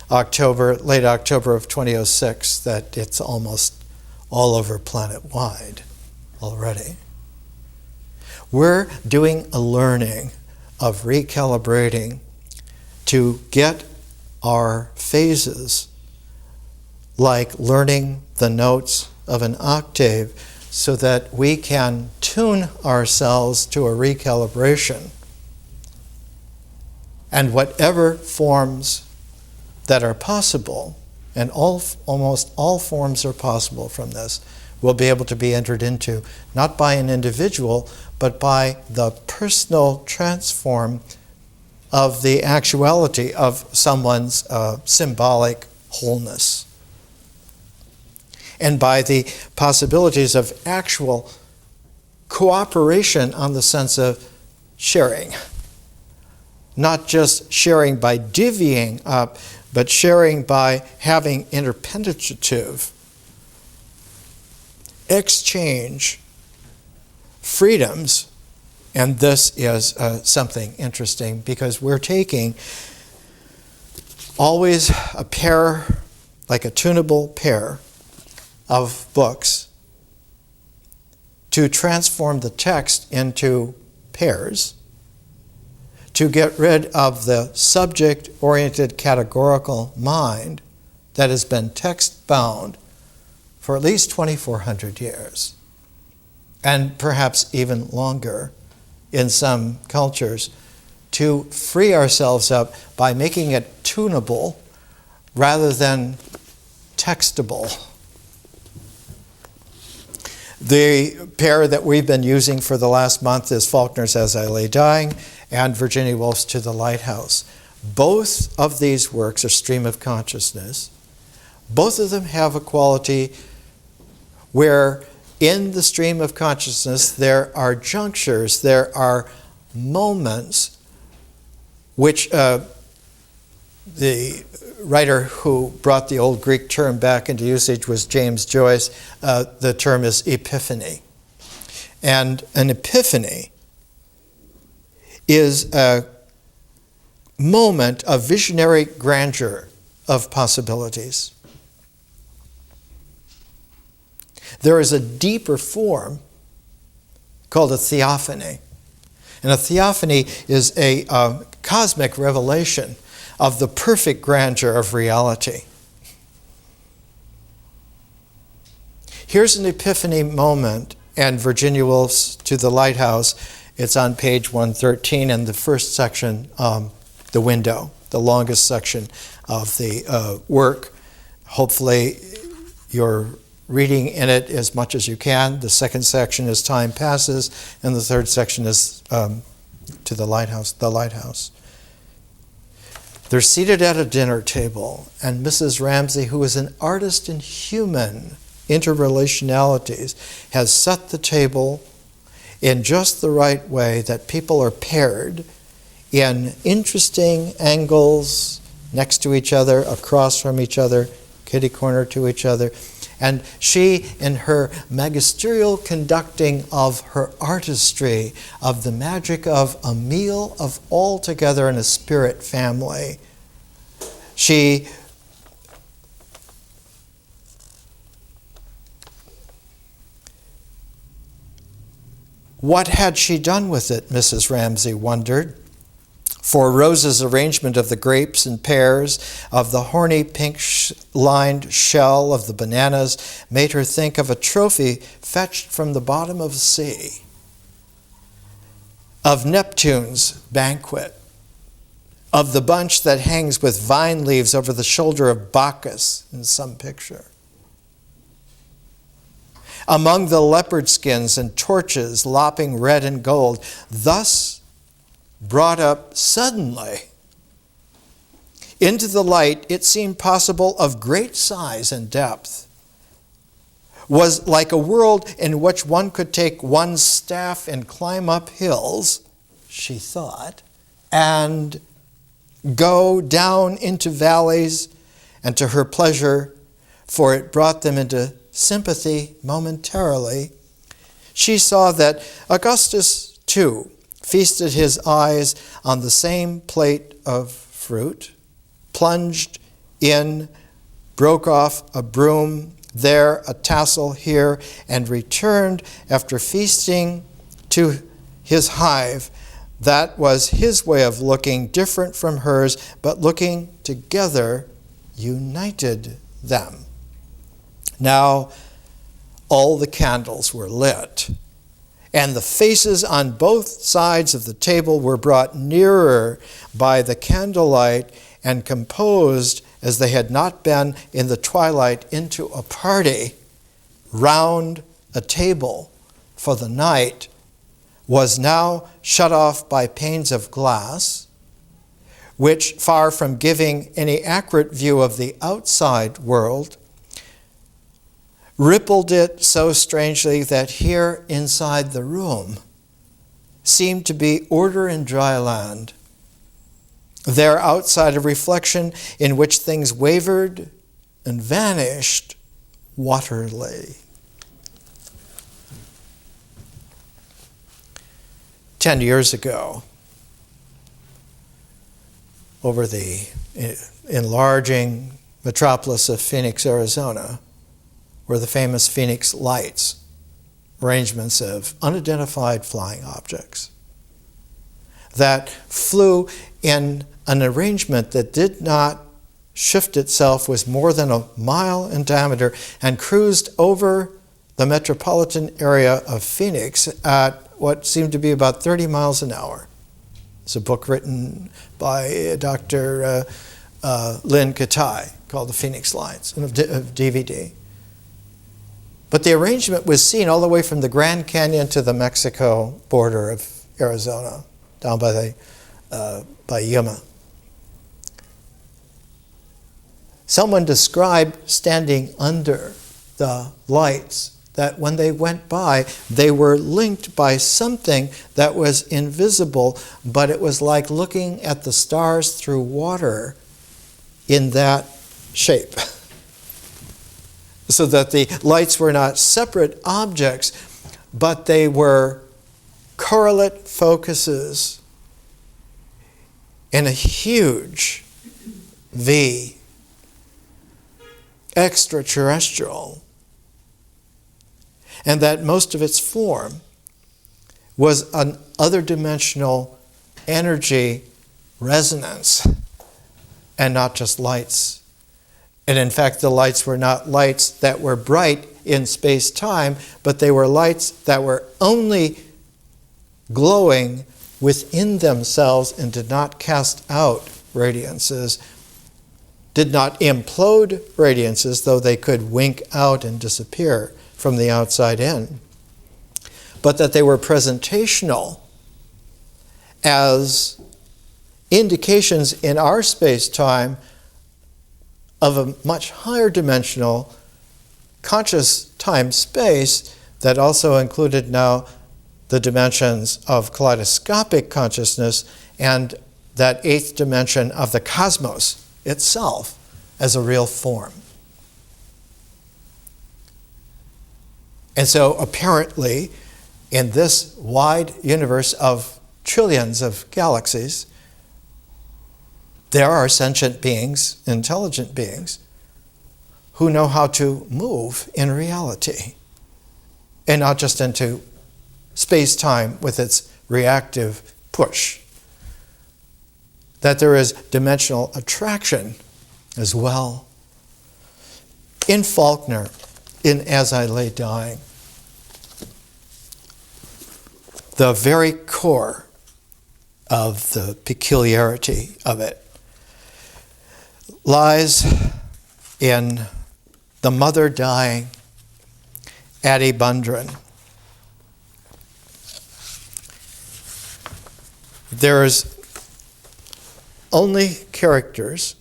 late October of 2006 that it's almost all over planet-wide already. We're doing a learning of recalibrating to get our phases like learning the notes of an octave so that we can tune ourselves to a recalibration. And whatever forms that are possible, and almost all forms are possible from this, will be able to be entered into, not by an individual, but by the personal transform of the actuality of someone's symbolic wholeness. And by the possibilities of actual cooperation on the sense of sharing. Not just sharing by divvying up, but sharing by having interpenetrative exchange freedoms. And this is something interesting because we're taking always a pair, like a tunable pair of books, to transform the text into pairs, to get rid of the subject-oriented categorical mind that has been text-bound for at least 2,400 years, and perhaps even longer in some cultures, to free ourselves up by making it tunable rather than textable. The pair that we've been using for the last month is Faulkner's As I Lay Dying and Virginia Woolf's To the Lighthouse. Both of these works are stream of consciousness. Both of them have a quality where in the stream of consciousness there are junctures, there are moments which The writer who brought the old Greek term back into usage was James Joyce. The term is epiphany. And an epiphany is a moment of visionary grandeur of possibilities. There is a deeper form called a theophany. And a theophany is a cosmic revelation of the perfect grandeur of reality. Here's an epiphany moment, and Virginia Woolf's To the Lighthouse. It's on page 113 in the first section, the window, the longest section of the work. Hopefully you're reading in it as much as you can. The second section is Time Passes, and the third section is To the Lighthouse, the Lighthouse. They're seated at a dinner table, and Mrs. Ramsay, who is an artist in human interrelationalities, has set the table in just the right way that people are paired in interesting angles next to each other, across from each other, kitty corner to each other. And she, in her magisterial conducting of her artistry, of the magic of a meal of all together in a spirit family, what had she done with it, Mrs. Ramsay wondered? For Rose's arrangement of the grapes and pears, of the horny pink-lined shell of the bananas, made her think of a trophy fetched from the bottom of the sea, of Neptune's banquet, of the bunch that hangs with vine leaves over the shoulder of Bacchus in some picture. Among the leopard skins and torches lopping red and gold, thus brought up suddenly into the light, it seemed possible of great size and depth, was like a world in which one could take one's staff and climb up hills, she thought, and go down into valleys, and to her pleasure, for it brought them into sympathy momentarily, she saw that Augustus, too, feasted his eyes on the same plate of fruit, plunged in, broke off a broom there, a tassel here, and returned after feasting to his hive. That was his way of looking, different from hers, but looking together united them. Now all the candles were lit, and the faces on both sides of the table were brought nearer by the candlelight and composed as they had not been in the twilight into a party round a table, for the night was now shut off by panes of glass, which, far from giving any accurate view of the outside world, rippled it so strangely that here inside the room seemed to be order in dry land. There outside a reflection in which things wavered and vanished waterly. 10 years ago, over the enlarging metropolis of Phoenix, Arizona, were the famous Phoenix Lights, arrangements of unidentified flying objects that flew in an arrangement that did not shift itself, was more than a mile in diameter, and cruised over the metropolitan area of Phoenix at what seemed to be about 30 miles an hour. It's a book written by Dr. Lynn Katai called The Phoenix Lights, of DVD. But the arrangement was seen all the way from the Grand Canyon to the Mexico border of Arizona, down by Yuma. Someone described standing under the lights that when they went by, they were linked by something that was invisible, but it was like looking at the stars through water in that shape. So that the lights were not separate objects, but they were correlate focuses in a huge V, extraterrestrial, and that most of its form was an other dimensional energy resonance and not just lights. And in fact, the lights were not lights that were bright in space-time, but they were lights that were only glowing within themselves and did not cast out radiances, did not implode radiances, though they could wink out and disappear from the outside in, but that they were presentational as indications in our space-time of a much higher dimensional conscious time-space that also included now the dimensions of kaleidoscopic consciousness and that eighth dimension of the cosmos itself as a real form. And so apparently, in this wide universe of trillions of galaxies, there are sentient beings, intelligent beings, who know how to move in reality and not just into space-time with its reactive push. That there is dimensional attraction as well. In Faulkner, in As I Lay Dying, the very core of the peculiarity of it lies in the mother dying, Addie Bundren. There's only characters,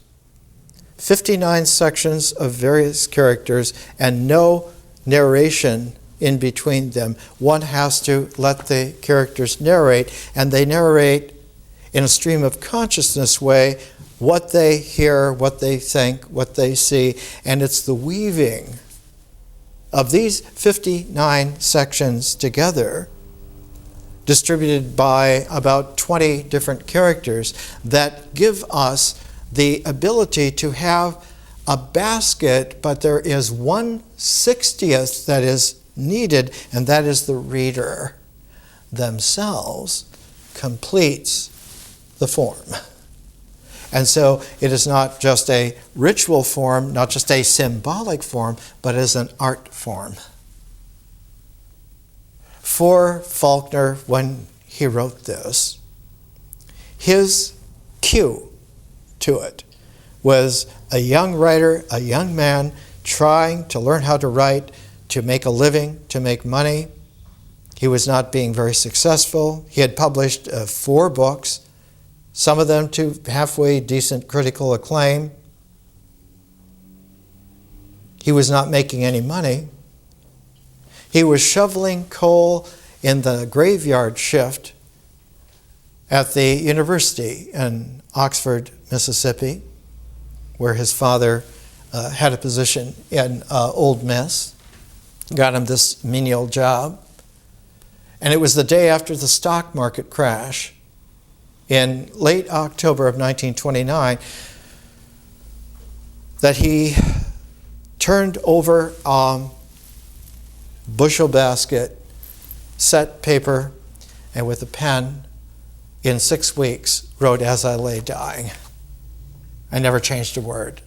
59 sections of various characters, and no narration in between them. One has to let the characters narrate, and they narrate in a stream of consciousness way what they hear, what they think, what they see, and it's the weaving of these 59 sections together, distributed by about 20 different characters, that give us the ability to have a basket, but there is 1/60th that is needed, and that is the reader themselves completes the form. And so it is not just a ritual form, not just a symbolic form, but as an art form. For Faulkner, when he wrote this, his cue to it was a young writer, a young man trying to learn how to write, to make a living, to make money. He was not being very successful. He had published 4 books, some of them to halfway decent critical acclaim. He was not making any money. He was shoveling coal in the graveyard shift at the university in Oxford, Mississippi, where his father had a position in Ole Miss, got him this menial job. And it was the day after the stock market crash in late October of 1929 that he turned over a bushel basket, set paper, and with a pen, in 6 weeks, wrote As I Lay Dying. I never changed a word.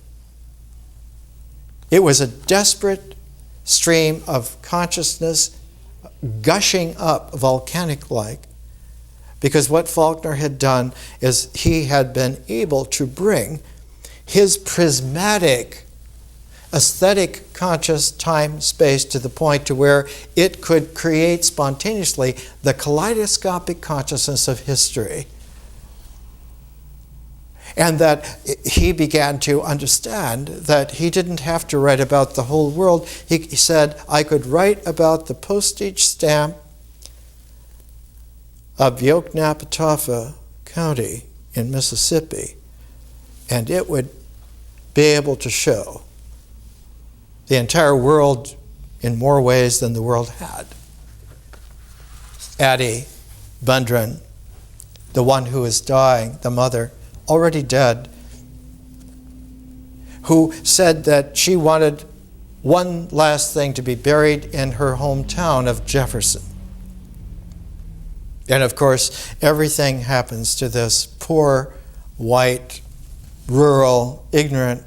It was a desperate stream of consciousness gushing up volcanic-like, because what Faulkner had done is he had been able to bring his prismatic, aesthetic conscious time-space to the point to where it could create spontaneously the kaleidoscopic consciousness of history. And that he began to understand that he didn't have to write about the whole world. He said, I could write about the postage stamp of Yoknapatawpha County in Mississippi, and it would be able to show the entire world in more ways than the world had. Addie Bundren, the one who is dying, the mother, already dead, who said that she wanted one last thing to be buried in her hometown of Jefferson. And of course, everything happens to this poor, white, rural, ignorant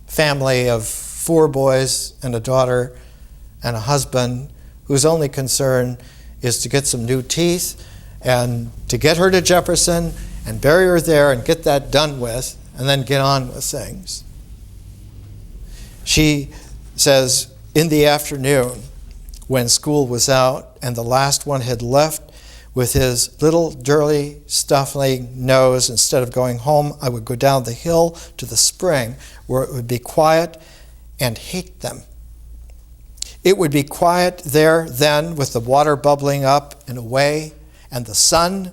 family of 4 boys and a daughter and a husband whose only concern is to get some new teeth and to get her to Jefferson and bury her there and get that done with and then get on with things. She says, in the afternoon, when school was out and the last one had left with his little dirty, stuffy nose, instead of going home, I would go down the hill to the spring where it would be quiet and hate them. It would be quiet there then with the water bubbling up and away and the sun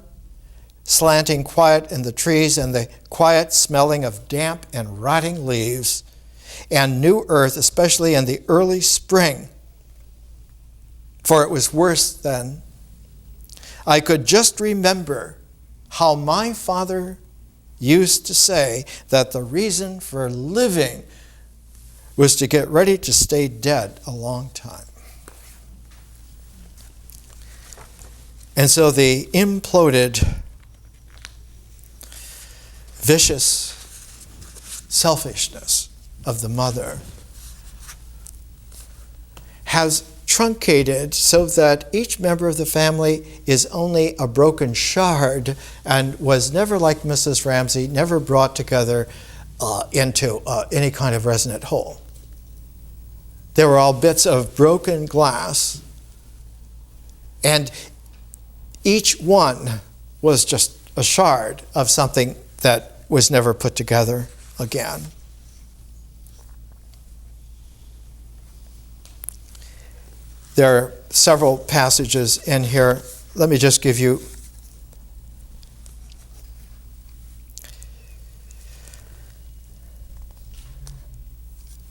slanting quiet in the trees and the quiet smelling of damp and rotting leaves and new earth, especially in the early spring, for it was worse then. I could just remember how my father used to say that the reason for living was to get ready to stay dead a long time. And so the imploded, vicious selfishness of the mother has truncated so that each member of the family is only a broken shard and was never, like Mrs. Ramsey, never brought together into any kind of resonant whole. They were all bits of broken glass, and each one was just a shard of something that was never put together again. There are several passages in here. Let me just give you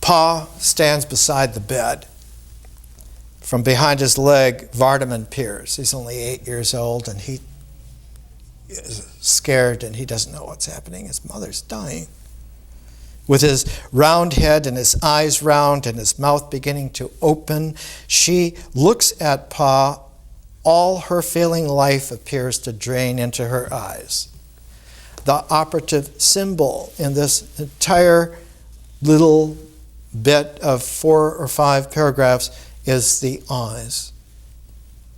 Pa stands beside the bed. From behind his leg, Vardaman peers. He's only 8 years old, and he is scared, and he doesn't know what's happening. His mother's dying. With his round head and his eyes round and his mouth beginning to open, she looks at Pa. All her failing life appears to drain into her eyes. The operative symbol in this entire little bit of 4 or 5 paragraphs is the eyes.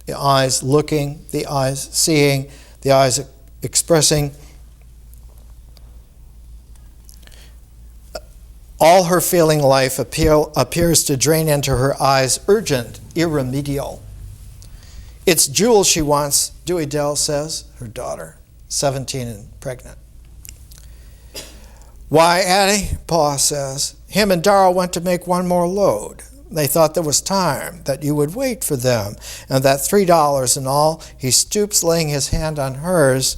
The eyes looking, the eyes seeing, the eyes expressing. All her failing life appears to drain into her eyes, urgent, irremediable. It's Jewel she wants, Dewey Dell says, her daughter, 17 and pregnant. Why, Addie, Pa says, him and Darrell went to make one more load. They thought there was time, that you would wait for them, and that $3 and all. He stoops, laying his hand on hers.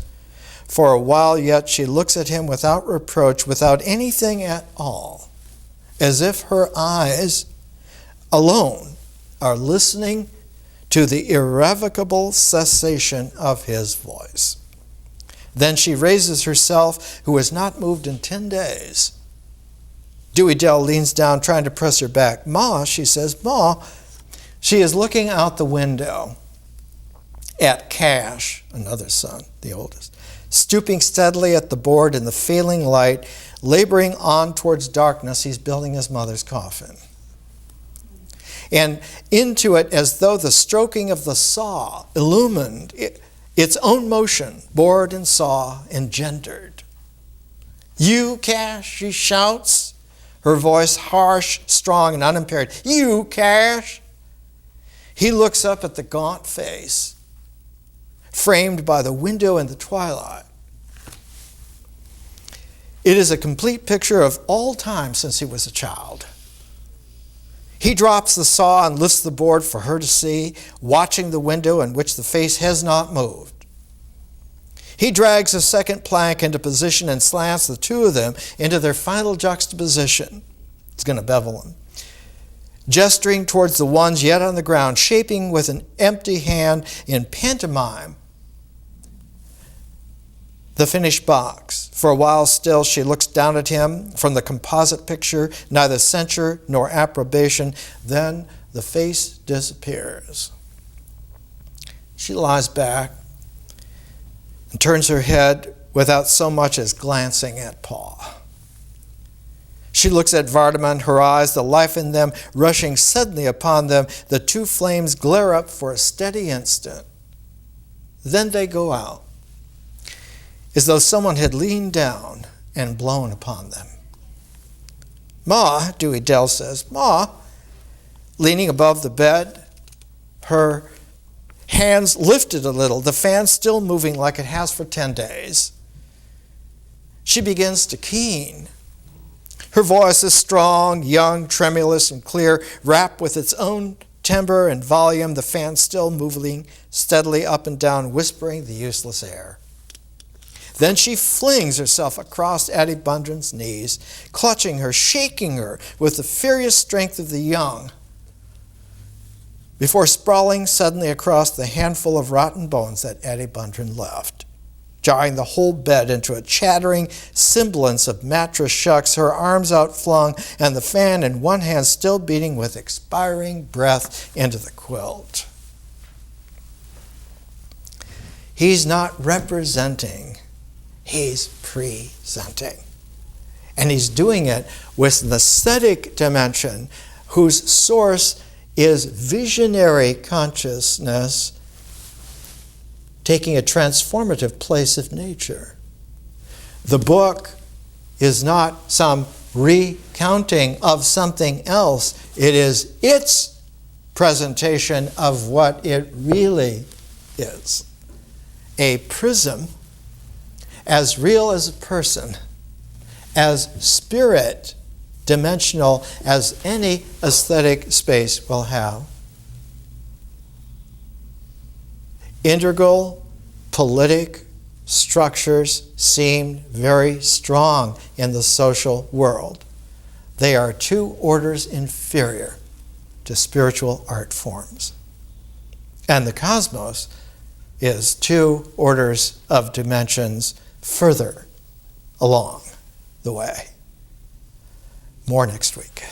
For a while yet she looks at him without reproach, without anything at all, as if her eyes alone are listening to the irrevocable cessation of his voice. Then she raises herself, who has not moved in 10 days. Dewey Dell leans down, trying to press her back. Ma, she says, Ma. She is looking out the window at Cash, another son, the oldest, stooping steadily at the board in the failing light, laboring on towards darkness. He's building his mother's coffin. And into it, as though the stroking of the saw illumined its own motion, board and saw engendered. You, Cash, she shouts, her voice harsh, strong, and unimpaired. You, Cash. He looks up at the gaunt face, framed by the window in the twilight. It is a complete picture of all time since he was a child. He drops the saw and lifts the board for her to see, watching the window in which the face has not moved. He drags a second plank into position and slants the two of them into their final juxtaposition. It's going to bevel them. Gesturing towards the ones yet on the ground, shaping with an empty hand in pantomime the finished box. For a while still she looks down at him from the composite picture, neither censure nor approbation. Then the face disappears. She lies back and turns her head without so much as glancing at Paul. She looks at Vardaman, her eyes, the life in them rushing suddenly upon them. The two flames glare up for a steady instant. Then they go out, as though someone had leaned down and blown upon them. "Ma," Dewey Dell says, "Ma," leaning above the bed, her hands lifted a little, the fan still moving like it has for 10 days. She begins to keen. Her voice is strong, young, tremulous, and clear, wrapped with its own timbre and volume, the fan still moving steadily up and down, whispering the useless air. Then she flings herself across Addie Bundren's knees, clutching her, shaking her with the furious strength of the young, before sprawling suddenly across the handful of rotten bones that Addie Bundren left, jarring the whole bed into a chattering semblance of mattress shucks, her arms outflung and the fan in one hand still beating with expiring breath into the quilt. He's not representing, he's presenting. And he's doing it with an aesthetic dimension whose source is visionary consciousness taking a transformative place of nature. The book is not some recounting of something else. It is its presentation of what it really is. A prism as real as a person, as spirit dimensional as any aesthetic space will have. Integral politic structures seem very strong in the social world. They are 2 orders inferior to spiritual art forms. And the cosmos is 2 orders of dimensions further along the way. More next week.